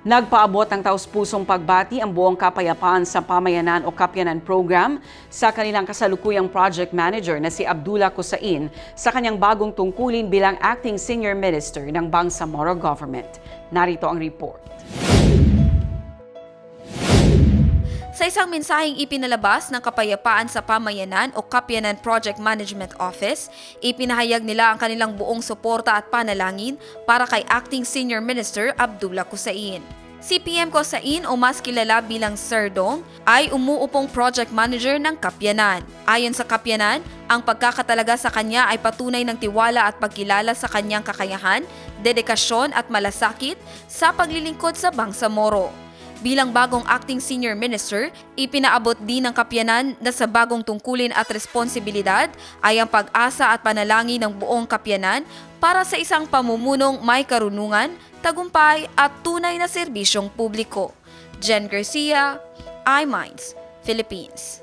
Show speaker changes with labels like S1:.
S1: Nagpaabot ng taus-pusong pagbati ang buong kapayapaan sa pamayanan o Kapyanan program sa kanilang kasalukuyang project manager na si Abdullah Kusain sa kanyang bagong tungkulin bilang Acting Senior Minister ng Bangsamoro Government. Narito ang report.
S2: Sa isang mensaheng ipinalabas ng Kapayapaan sa Pamayanan o Kapyanan Project Management Office, ipinahayag nila ang kanilang buong suporta at panalangin para kay Acting Senior Minister Abdullah Kusain. Si PM Kusain o mas kilala bilang Sir Dong ay umuupong project manager ng Kapyanan. Ayon sa Kapyanan, ang pagkakatalaga sa kanya ay patunay ng tiwala at pagkilala sa kanyang kakayahan, dedikasyon at malasakit sa paglilingkod sa Bangsamoro. Bilang bagong acting senior minister, ipinaabot din ng Kapyanan na sa bagong tungkulin at responsibilidad ay ang pag-asa at panalangin ng buong Kapyanan para sa isang pamumunong may karunungan, tagumpay at tunay na serbisyong publiko. Jen Garcia, iMinds, Philippines.